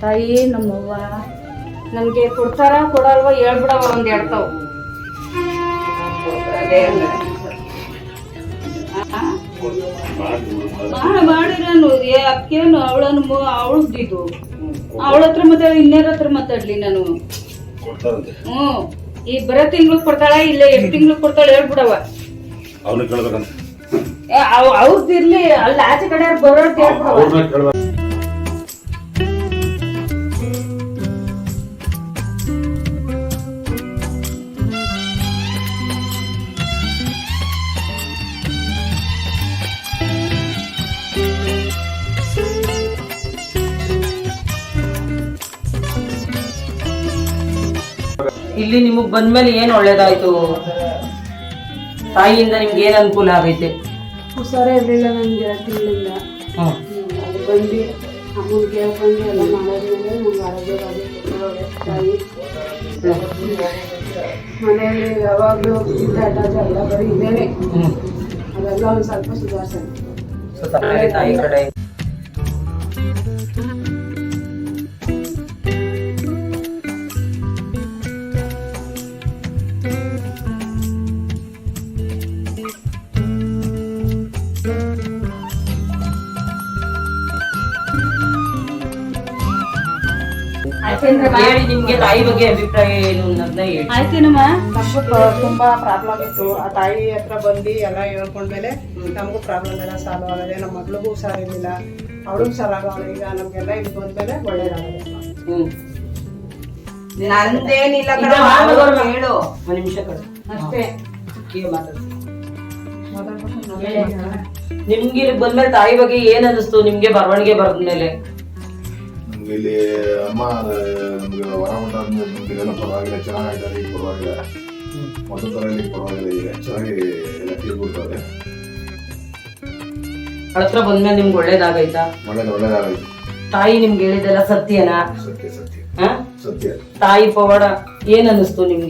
ತಾಯಿ ನಮ್ಮವ್ವ ನಮ್ಗೆ ಕೊಡ್ತಾರ ಕೊಡಲ್ವ ಹೇಳ್ಬಿಡವ ಒಂದ್ ಹೇಳ್ತಾವ. ಮಾಡಿರನು ಅಕ್ಕೇನು ಅವಳನ್ನು ಅವಳದ್ದು ಅವಳ ಹತ್ರ ಮಾತಾಡಿ ಇನ್ಯಾರ ಹತ್ರ ಮಾತಾಡ್ಲಿ ನಾನು. ಈ ಬರೋ ತಿಂಗ್ಳು ಕೊಡ್ತಾಳ ಇಲ್ಲ ಎಷ್ಟು ತಿಂಗ್ಳು ಕೊಡ್ತಾಳ ಹೇಳ್ಬಿಡವ. ಅವ್ರದ್ದು ಇರ್ಲಿ ಅಲ್ಲಿ ಆಚೆ ಕಡೆ ಬರೋದ್ ಹೇಳ್ಬಿಡವ. ಇಲ್ಲಿ ನಿಮಗ್ ಬಂದ್ಮೇಲೆ ಏನ್ ಒಳ್ಳೇದಾಯ್ತು? ತಾಯಿಯಿಂದ ನಿಮ್ಗೆ ಏನ್ ಅನುಕೂಲ ಆಗೈತೆ? ಹುಷಾರೇ ಇರ್ಲಿಲ್ಲ ನನ್ಗೆ ತಿನ್ಲಿಲ್ಲ. ಅದು ಬಂದು ಅಮ್ಮನ ಕೇಳ್ಕೊಂಡು ಎಲ್ಲ ಮಾಡೋದ್ಮೇಲೆ ನಮ್ಗೆ ಆರೋಗ್ಯವಾಗಿ ತಾಯಿ ಮನೆಯಲ್ಲಿ ಯಾವಾಗ್ಲೂ ಎಲ್ಲ ಬರೀ ಇದೇನೆ. ಅದೆಲ್ಲ ಒಂದ್ ಸ್ವಲ್ಪ ಸುಧಾರಿಸ ತಾಯಿ ಕಡೆ ಹೇಳಿ, ನಿಮ್ಗೆ ತಾಯಿ ಬಗ್ಗೆ ಅಭಿಪ್ರಾಯ ಏನು ಅನ್ನೋದನ್ನ ಹೇಳಿ. ಆಯ್ತೇನಮ್ಮ. ನಮಗೂ ತುಂಬಾ ಪ್ರಾಬ್ಲಮ್ ಇತ್ತು. ಆ ತಾಯಿ ಹತ್ರ ಬಂದು ಎಲ್ಲ ಹೇಳ್ಕೊಂಡ್ಮೇಲೆ ನಮಗೂ ಪ್ರಾಬ್ಲಮ್ ಎಲ್ಲ ಸಾಲ್ವ್ ಆಗದೆ. ನಮ್ಮ ಮಗಳಿಗೂ ಹುಷಾರಿರ್ಲಿಲ್ಲ, ಅವಳು ಹುಷಾರಾಗವಳೆ. ಈಗ ನಮ್ಗೆಲ್ಲ ಇಲ್ಲಿ ಬಂದ್ಮೇಲೆ ಒಳ್ಳೇದಾಗದೆ. ನಂದೇನಿಲ್ಲ ಹೇಳು. ಒಂದ್ ನಿಮಿಷ ಅಷ್ಟೇ. ನಿಮ್ಗೆ ಇಲ್ಲಿ ಬಂದ್ಮೇಲೆ ತಾಯಿ ಬಗ್ಗೆ ಏನ್ ಅನಿಸ್ತು ನಿಮ್ಗೆ ಬರವಣಿಗೆ ಬರದ್ಮೇಲೆ? ನಮ್ಗೆ ಇಲ್ಲಿ ಅಮ್ಮ ನಮ್ಗೆ ಹೊರ ಹೊಂಟಾದ್ಮೇಲೆ ನಮ್ಗೆಲ್ಲ ಪರವಾಗಿಲ್ಲ, ಚೆನ್ನಾಗಿದ್ದಾರೆ. ಈಗ ಪರವಾಗಿಲ್ಲ, ಮೊದಲ ತರ ಇಲ್ಲಿ ಪರವಾಗಿಲ್ಲ. ಈಗ ಚೆನ್ನಾಗಿ ಎಲ್ಲ ತಿಳ್ಕೊಡ್ತಾರೆ. ಹತ್ರ ಬಂದ್ಮೇಲೆ ನಿಮ್ಗೆ ಒಳ್ಳೇದಾಗೈತಾ? ಒಳ್ಳೇದಾಗೈತೆ. ತಾಯಿ ನಿಮ್ಗೆ ಹೇಳಿದೆಲ್ಲ ಸತ್ಯನಾ? ಸತ್ಯ ಸತ್ಯ ಹ? ಸತ್ಯ. ತಾಯಿ ಪವಾಡ ಏನ್ ಅನಿಸ್ತು ನಿಮ್ಗೆ?